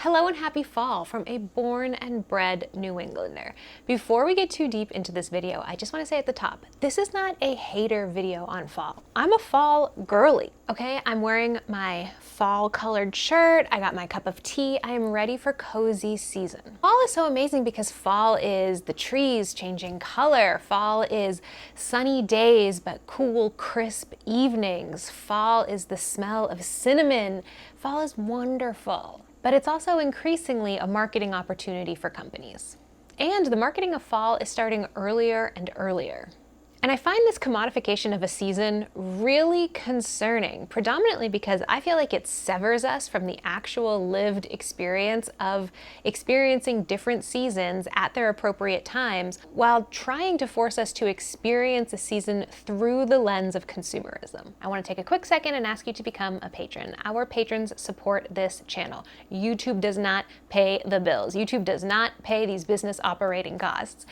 Hello and happy fall from a born and bred New Englander. Before we get too deep into this video, I just want to say at the top, this is not a hater video on fall. I'm a fall girly, okay? I'm wearing my fall colored shirt. I got my cup of tea. I am ready for cozy season. Fall is so amazing because fall is the trees changing color. Fall is sunny days, but cool, crisp evenings. Fall is the smell of cinnamon. Fall is wonderful. But it's also increasingly a marketing opportunity for companies. And the marketing of fall is starting earlier and earlier. And I find this commodification of a season really concerning, predominantly because I feel like it severs us from the actual lived experience of experiencing different seasons at their appropriate times, while trying to force us to experience a season through the lens of consumerism. I want to take a quick second and ask you to become a patron. Our patrons support this channel. YouTube does not pay the bills. YouTube does not pay these business operating costs.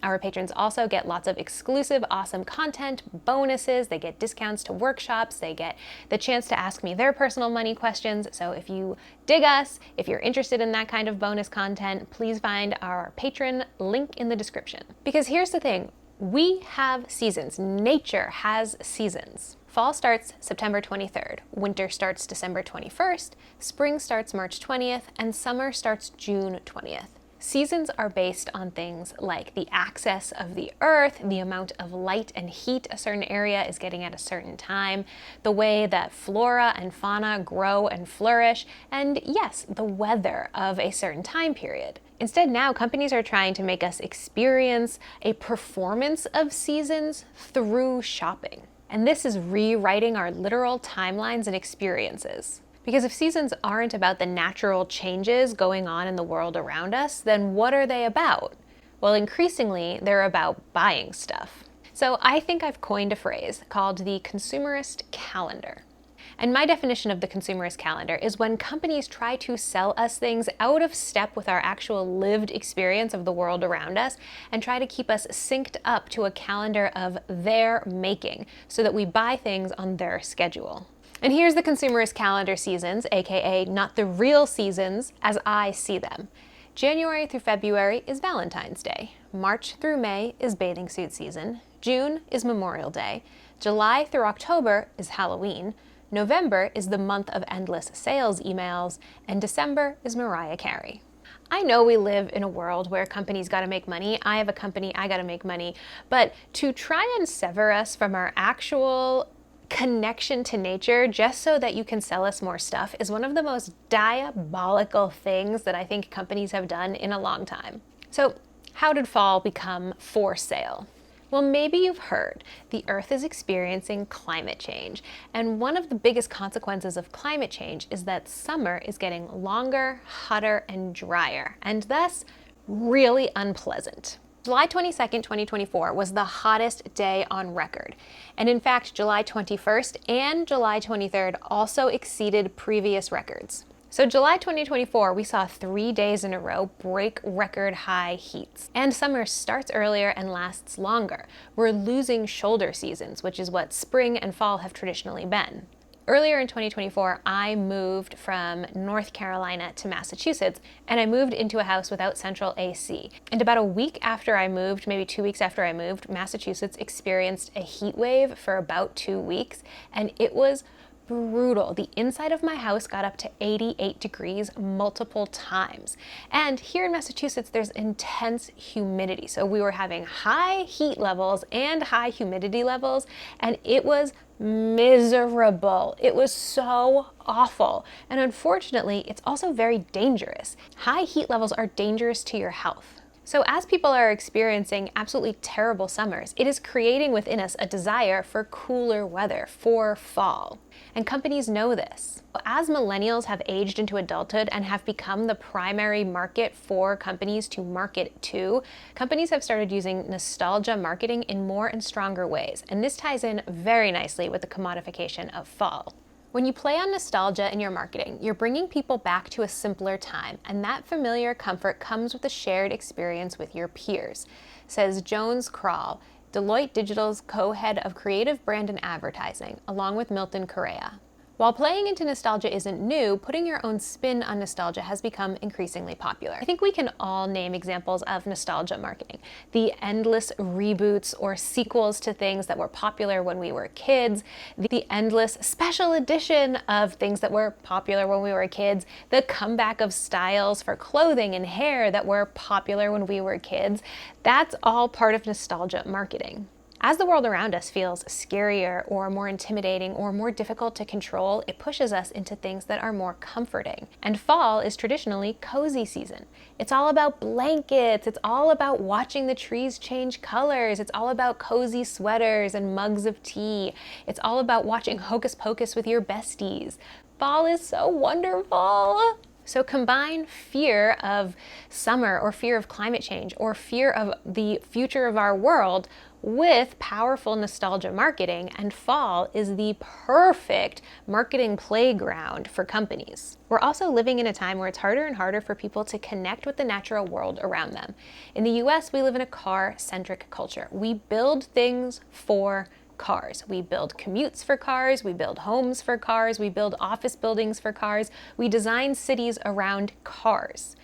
Our patrons also get lots of exclusive, awesome content, bonuses, they get discounts to workshops, they get the chance to ask me their personal money questions. So if you dig us, if you're interested in that kind of bonus content, please find our patron link in the description. Because here's the thing, we have seasons. Nature has seasons. Fall starts September 23rd, winter starts December 21st, spring starts March 20th, and summer starts June 20th. Seasons are based on things like the axis of the earth, the amount of light and heat a certain area is getting at a certain time, the way that flora and fauna grow and flourish, and yes, the weather of a certain time period. Instead, now companies are trying to make us experience a performance of seasons through shopping. And this is rewriting our literal timelines and experiences. Because if seasons aren't about the natural changes going on in the world around us, then what are they about? Well, increasingly, they're about buying stuff. So I think I've coined a phrase called the Consumerist calendar. And my definition of the consumerist calendar is when companies try to sell us things out of step with our actual lived experience of the world around us and try to keep us synced up to a calendar of their making so that we buy things on their schedule. And here's the consumerist calendar seasons, aka not the real seasons as I see them. January through February is Valentine's Day. March through May is bathing suit season. June is Memorial Day. July through October is Halloween. November is the month of endless sales emails. And December is Mariah Carey. I know we live in a world where companies gotta make money. I have a company, I gotta make money. But to try and sever us from our actual connection to nature just so that you can sell us more stuff is one of the most diabolical things that I think companies have done in a long time. So how did fall become for sale? Well, maybe you've heard the Earth is experiencing climate change, and one of the biggest consequences of climate change is that summer is getting longer, hotter, and drier, and thus really unpleasant. July 22nd, 2024 was the hottest day on record. And in fact, July 21st and July 23rd also exceeded previous records. So July 2024, we saw 3 days in a row break record high heats. And summer starts earlier and lasts longer. We're losing shoulder seasons, which is what spring and fall have traditionally been. Earlier in 2024, I moved from North Carolina to Massachusetts, and I moved into a house without central AC. And about a week after I moved, maybe 2 weeks after I moved, Massachusetts experienced a heat wave for about 2 weeks, and it was brutal. The inside of my house got up to 88 degrees multiple times. And here in Massachusetts, there's intense humidity. So we were having high heat levels and high humidity levels, and it was miserable. It was so awful. And unfortunately, it's also very dangerous. High heat levels are dangerous to your health. So as people are experiencing absolutely terrible summers, it is creating within us a desire for cooler weather, for fall. And companies know this. As millennials have aged into adulthood and have become the primary market for companies to market to, companies have started using nostalgia marketing in more and stronger ways. And this ties in very nicely with the commodification of fall. When you play on nostalgia in your marketing, you're bringing people back to a simpler time, and that familiar comfort comes with a shared experience with your peers, says Jones Kral, Deloitte Digital's co-head of creative brand and advertising, along with Milton Correa. While playing into nostalgia isn't new, putting your own spin on nostalgia has become increasingly popular. I think we can all name examples of nostalgia marketing. The endless reboots or sequels to things that were popular when we were kids, the endless special edition of things that were popular when we were kids, the comeback of styles for clothing and hair that were popular when we were kids. That's all part of nostalgia marketing. As the world around us feels scarier or more intimidating or more difficult to control, it pushes us into things that are more comforting. And fall is traditionally cozy season. It's all about blankets. It's all about watching the trees change colors. It's all about cozy sweaters and mugs of tea. It's all about watching Hocus Pocus with your besties. Fall is so wonderful. So combine fear of summer or fear of climate change or fear of the future of our world with powerful nostalgia marketing, and fall is the perfect marketing playground for companies. We're also living in a time where it's harder and harder for people to connect with the natural world around them. In the US, we live in a car-centric culture. We build things for cars. We build commutes for cars, we build homes for cars, we build office buildings for cars, we design cities around cars,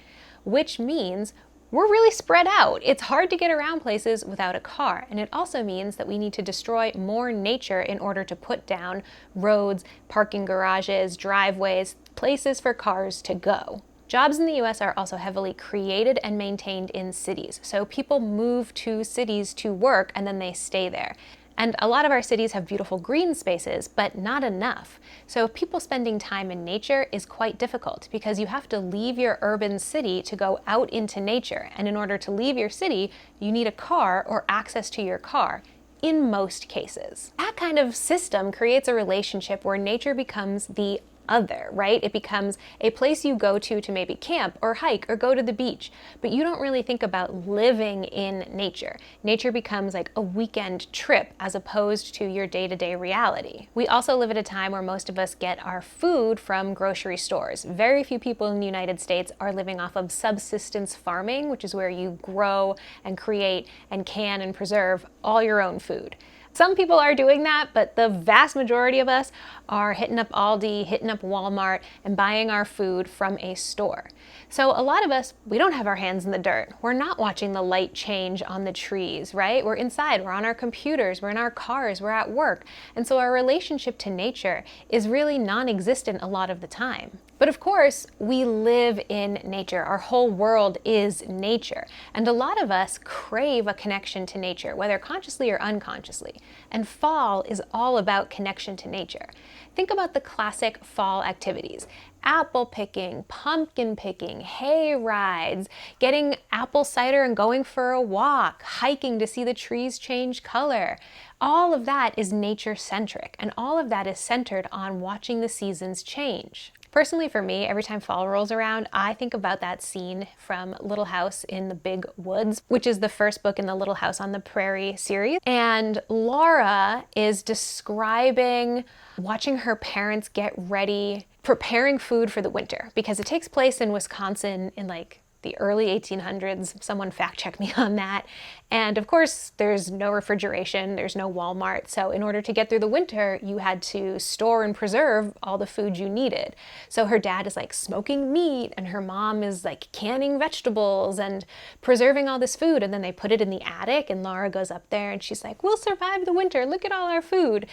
which means we're really spread out. It's hard to get around places without a car, and it also means that we need to destroy more nature in order to put down roads, parking garages, driveways, places for cars to go. Jobs in the US are also heavily created and maintained in cities. So people move to cities to work and then they stay there. And a lot of our cities have beautiful green spaces, but not enough. So people spending time in nature is quite difficult because you have to leave your urban city to go out into nature. And in order to leave your city, you need a car or access to your car. In most cases. That kind of system creates a relationship where nature becomes the other, right? It becomes a place you go to maybe camp or hike or go to the beach, but you don't really think about living in nature. Nature becomes like a weekend trip as opposed to your day-to-day reality. We also live at a time where most of us get our food from grocery stores. Very few people in the United States are living off of subsistence farming, which is where you grow and create and can and preserve all your own food. Some people are doing that, but the vast majority of us are hitting up Aldi, hitting up Walmart, and buying our food from a store. So a lot of us, we don't have our hands in the dirt. We're not watching the light change on the trees, right? We're inside, we're on our computers, we're in our cars, we're at work. And so our relationship to nature is really non-existent a lot of the time. But of course, we live in nature. Our whole world is nature. And a lot of us crave a connection to nature, whether consciously or unconsciously. And fall is all about connection to nature. Think about the classic fall activities. Apple picking, pumpkin picking, hay rides, getting apple cider and going for a walk, hiking to see the trees change color. All of that is nature-centric, and all of that is centered on watching the seasons change. Personally, for me, every time fall rolls around, I think about that scene from Little House in the Big Woods, which is the first book in the Little House on the Prairie series. And Laura is describing watching her parents get ready, preparing food for the winter, because it takes place in Wisconsin in like the early 1800s. Someone fact check me on that. And of course, there's no refrigeration, there's no Walmart. So in order to get through the winter, you had to store and preserve all the food you needed. So her dad is like smoking meat and her mom is like canning vegetables and preserving all this food. And then they put it in the attic and Laura goes up there and she's like, "We'll survive the winter, look at all our food."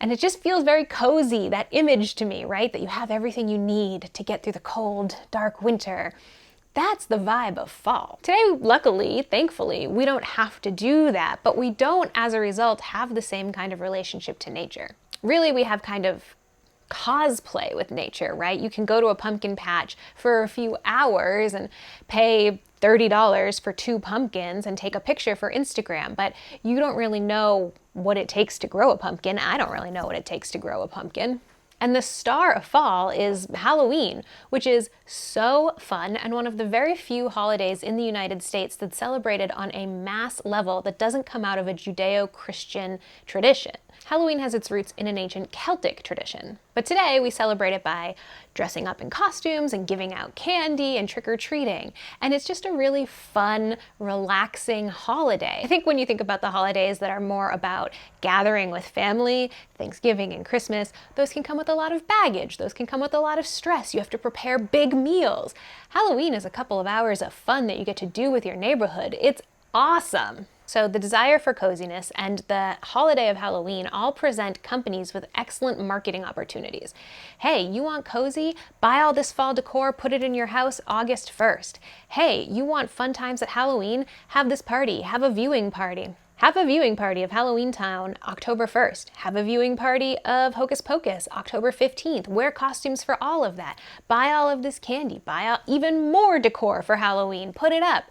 And it just feels very cozy, that image to me, right? That you have everything you need to get through the cold, dark winter. That's the vibe of fall. Today, luckily, thankfully, we don't have to do that, but we don't, as a result, have the same kind of relationship to nature. Really, we have kind of cosplay with nature, right? You can go to a pumpkin patch for a few hours and pay $30 for 2 pumpkins and take a picture for Instagram, but you don't really know what it takes to grow a pumpkin. I don't really know what it takes to grow a pumpkin. And the star of fall is Halloween, which is so fun and one of the very few holidays in the United States that's celebrated on a mass level that doesn't come out of a Judeo-Christian tradition. Halloween has its roots in an ancient Celtic tradition. But today we celebrate it by dressing up in costumes and giving out candy and trick-or-treating. And it's just a really fun, relaxing holiday. I think when you think about the holidays that are more about gathering with family, Thanksgiving and Christmas, those can come with a lot of baggage. Those can come with a lot of stress. You have to prepare big meals. Halloween is a couple of hours of fun that you get to do with your neighborhood. It's awesome. So the desire for coziness and the holiday of Halloween all present companies with excellent marketing opportunities. Hey, you want cozy? Buy all this fall decor, put it in your house August 1st. Hey, you want fun times at Halloween? Have this party, have a viewing party. Have a viewing party of Halloween Town October 1st. Have a viewing party of Hocus Pocus October 15th. Wear costumes for all of that. Buy all of this candy. Buy even more decor for Halloween. Put it up.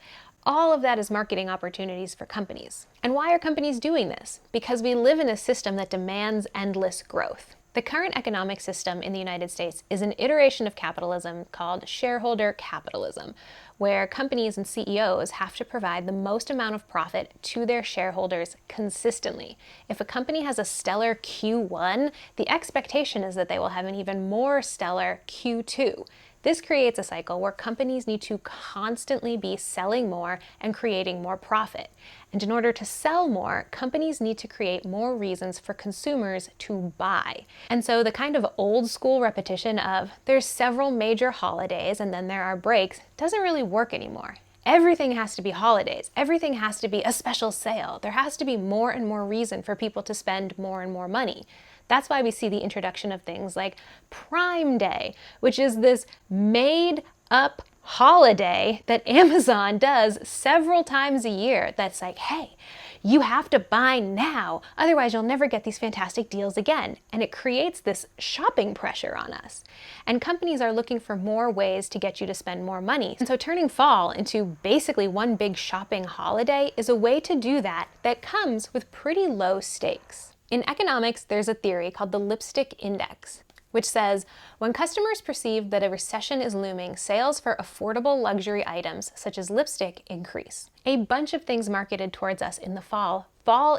All of that is marketing opportunities for companies. And why are companies doing this? Because we live in a system that demands endless growth. The current economic system in the United States is an iteration of capitalism called shareholder capitalism, where companies and CEOs have to provide the most amount of profit to their shareholders consistently. If a company has a stellar Q1, the expectation is that they will have an even more stellar Q2. This creates a cycle where companies need to constantly be selling more and creating more profit. And in order to sell more, companies need to create more reasons for consumers to buy. And so the kind of old school repetition of there's several major holidays and then there are breaks doesn't really work anymore. Everything has to be holidays. Everything has to be a special sale. There has to be more and more reason for people to spend more and more money. That's why we see the introduction of things like Prime Day, which is this made-up holiday that Amazon does several times a year that's like, hey, you have to buy now, otherwise you'll never get these fantastic deals again. And it creates this shopping pressure on us. And companies are looking for more ways to get you to spend more money. And so turning fall into basically one big shopping holiday is a way to do that that comes with pretty low stakes. In economics, there's a theory called the lipstick index, which says when customers perceive that a recession is looming, sales for affordable luxury items such as lipstick increase. A bunch of things marketed towards us in the fall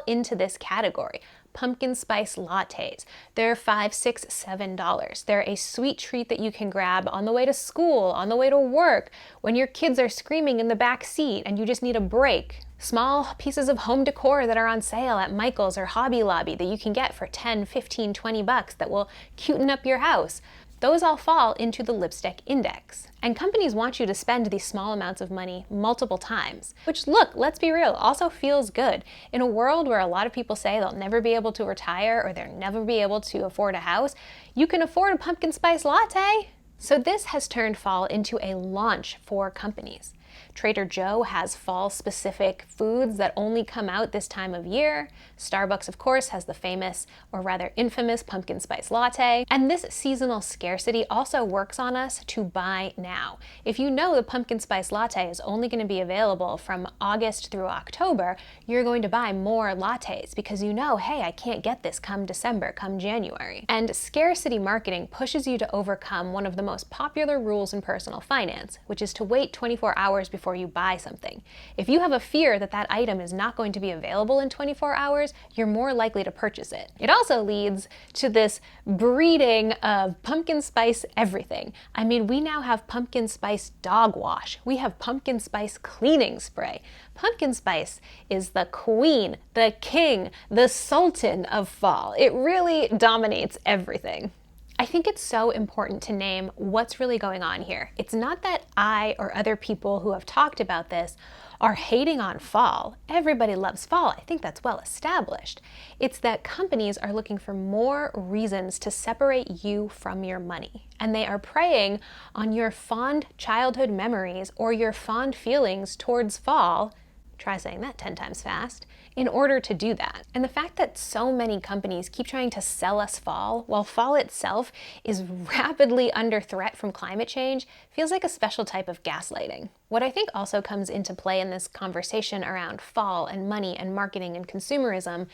into this category. Pumpkin spice lattes. They're $5, $6, $7. They're a sweet treat that you can grab on the way to school, on the way to work, when your kids are screaming in the back seat and you just need a break. Small pieces of home decor that are on sale at Michael's or Hobby Lobby that you can get for 10, 15, 20 bucks that will cuten up your house. Those all fall into the lipstick index. And companies want you to spend these small amounts of money multiple times, which, look, let's be real, also feels good. In a world where a lot of people say they'll never be able to retire or they'll never be able to afford a house, you can afford a pumpkin spice latte. So this has turned fall into a launch for companies. Trader Joe has fall-specific foods that only come out this time of year. Starbucks, of course, has the famous, or rather infamous, pumpkin spice latte. And this seasonal scarcity also works on us to buy now. If you know the pumpkin spice latte is only going to be available from August through October, you're going to buy more lattes because you know, hey, I can't get this come December, come January. And scarcity marketing pushes you to overcome one of the most popular rules in personal finance, which is to wait 24 hours before you buy something. If you have a fear that that item is not going to be available in 24 hours, you're more likely to purchase it. It also leads to this breeding of pumpkin spice everything. I mean, we now have pumpkin spice dog wash. We have pumpkin spice cleaning spray. Pumpkin spice is the queen, the king, the sultan of fall. It really dominates everything. I think it's so important to name what's really going on here. It's not that I or other people who have talked about this are hating on fall. Everybody loves fall. I think that's well established. It's that companies are looking for more reasons to separate you from your money. And they are preying on your fond childhood memories or your fond feelings towards fall, try saying that 10 times fast, in order to do that. And the fact that so many companies keep trying to sell us fall, while fall itself is rapidly under threat from climate change, feels like a special type of gaslighting. What I think also comes into play in this conversation around fall and money and marketing and consumerism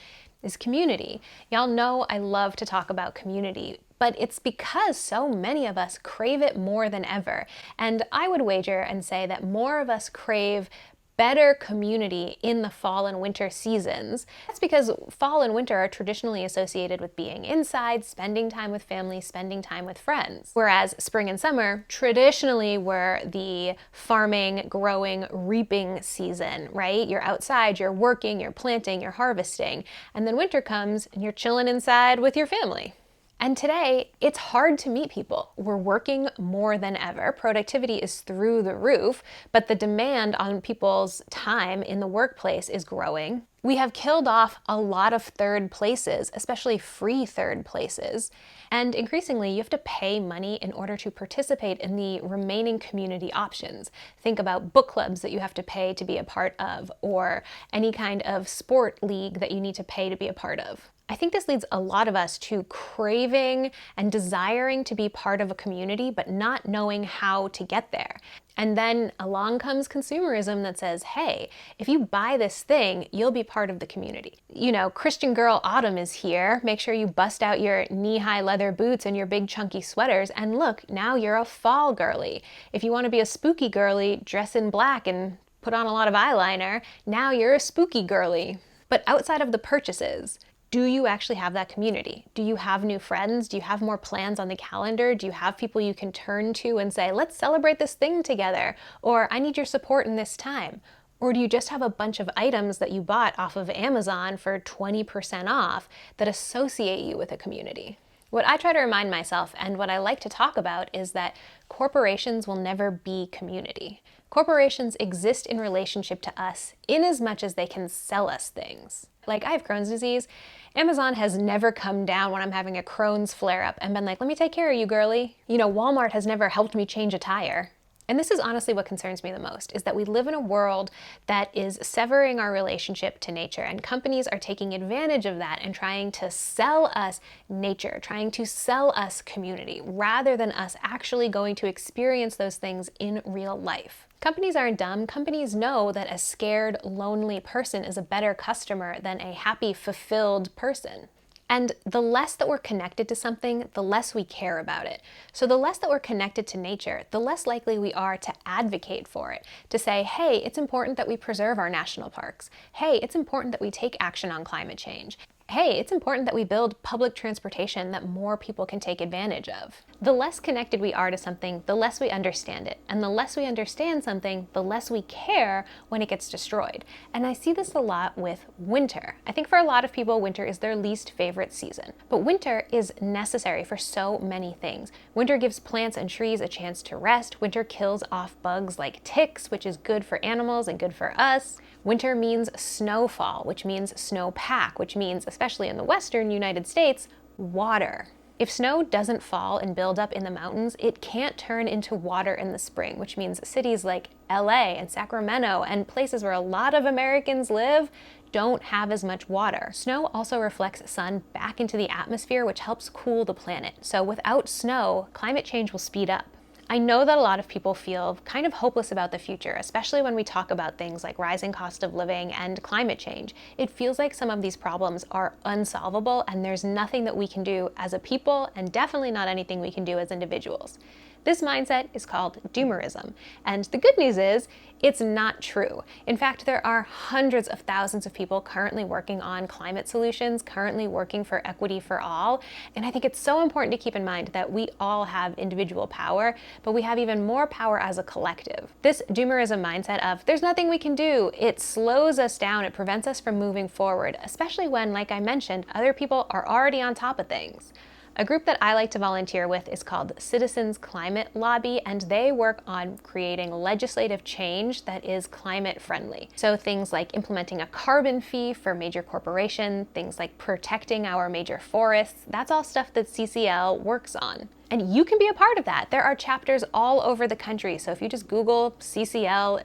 is community. Y'all know I love to talk about community, but it's because so many of us crave it more than ever. And I would wager and say that more of us crave better community in the fall and winter seasons. That's because fall and winter are traditionally associated with being inside, spending time with family, spending time with friends. Whereas spring and summer traditionally were the farming, growing, reaping season, right? You're outside, you're working, you're planting, you're harvesting. And then winter comes and you're chilling inside with your family. And today, it's hard to meet people. We're working more than ever. Productivity is through the roof, but the demand on people's time in the workplace is growing. We have killed off a lot of third places, especially free third places. And increasingly, you have to pay money in order to participate in the remaining community options. Think about book clubs that you have to pay to be a part of, or any kind of sport league that you need to pay to be a part of. I think this leads a lot of us to craving and desiring to be part of a community, but not knowing how to get there. And then along comes consumerism that says, hey, if you buy this thing, you'll be part of the community. You know, Christian Girl Autumn is here. Make sure you bust out your knee-high leather boots and your big chunky sweaters. And look, now you're a fall girly. If you want to be a spooky girly, dress in black and put on a lot of eyeliner. Now you're a spooky girly. But outside of the purchases, do you actually have that community? Do you have new friends? Do you have more plans on the calendar? Do you have people you can turn to and say, let's celebrate this thing together? Or I need your support in this time. Or do you just have a bunch of items that you bought off of Amazon for 20% off that associate you with a community? What I try to remind myself, and what I like to talk about, is that corporations will never be community. Corporations exist in relationship to us in as much as they can sell us things. Like, I have Crohn's disease. Amazon has never come down when I'm having a Crohn's flare-up and been like, let me take care of you, girly. You know, Walmart has never helped me change a tire. And this is honestly what concerns me the most, is that we live in a world that is severing our relationship to nature, and companies are taking advantage of that and trying to sell us nature, trying to sell us community, rather than us actually going to experience those things in real life. Companies aren't dumb. Companies know that a scared, lonely person is a better customer than a happy, fulfilled person. And the less that we're connected to something, the less we care about it. So the less that we're connected to nature, the less likely we are to advocate for it, to say, hey, it's important that we preserve our national parks. Hey, it's important that we take action on climate change. Hey, it's important that we build public transportation that more people can take advantage of. The less connected we are to something, the less we understand it. And the less we understand something, the less we care when it gets destroyed. And I see this a lot with winter. I think for a lot of people, winter is their least favorite season. But winter is necessary for so many things. Winter gives plants and trees a chance to rest. Winter kills off bugs like ticks, which is good for animals and good for us. Winter means snowfall, which means snowpack, which means, especially in the western United States, water. If snow doesn't fall and build up in the mountains, it can't turn into water in the spring, which means cities like LA and Sacramento and places where a lot of Americans live don't have as much water. Snow also reflects sun back into the atmosphere, which helps cool the planet. So without snow, climate change will speed up. I know that a lot of people feel kind of hopeless about the future, especially when we talk about things like rising cost of living and climate change. It feels like some of these problems are unsolvable and there's nothing that we can do as a people, and definitely not anything we can do as individuals. This mindset is called doomerism, and the good news is it's not true. In fact, there are hundreds of thousands of people currently working on climate solutions, currently working for equity for all, and I think it's so important to keep in mind that we all have individual power, but we have even more power as a collective. This doomerism mindset of there's nothing we can do, it slows us down, it prevents us from moving forward, especially when, like I mentioned, other people are already on top of things. A group that I like to volunteer with is called Citizens Climate Lobby, and they work on creating legislative change that is climate friendly. So things like implementing a carbon fee for major corporations, things like protecting our major forests, that's all stuff that CCL works on. And you can be a part of that. There are chapters all over the country. So if you just Google CCL,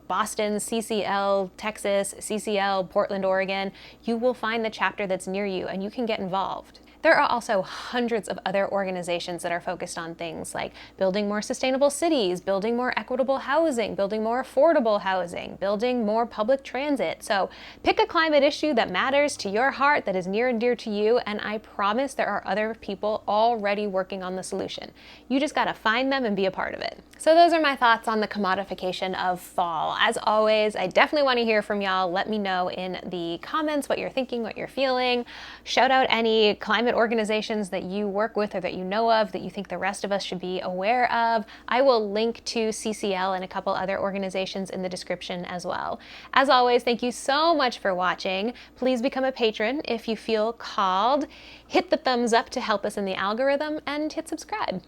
Boston, CCL, Texas, CCL, Portland, Oregon, you will find the chapter that's near you and you can get involved. There are also hundreds of other organizations that are focused on things like building more sustainable cities, building more equitable housing, building more affordable housing, building more public transit. So pick a climate issue that matters to your heart, that is near and dear to you, and I promise there are other people already working on the solution. You just gotta find them and be a part of it. So those are my thoughts on the commodification of fall. As always, I definitely want to hear from y'all. Let me know in the comments what you're thinking, what you're feeling. Shout out any climate organizations that you work with or that you know of that you think the rest of us should be aware of. I will link to CCL and a couple other organizations in the description as well. As always, thank you so much for watching. Please become a patron if you feel called. Hit the thumbs up to help us in the algorithm and hit subscribe.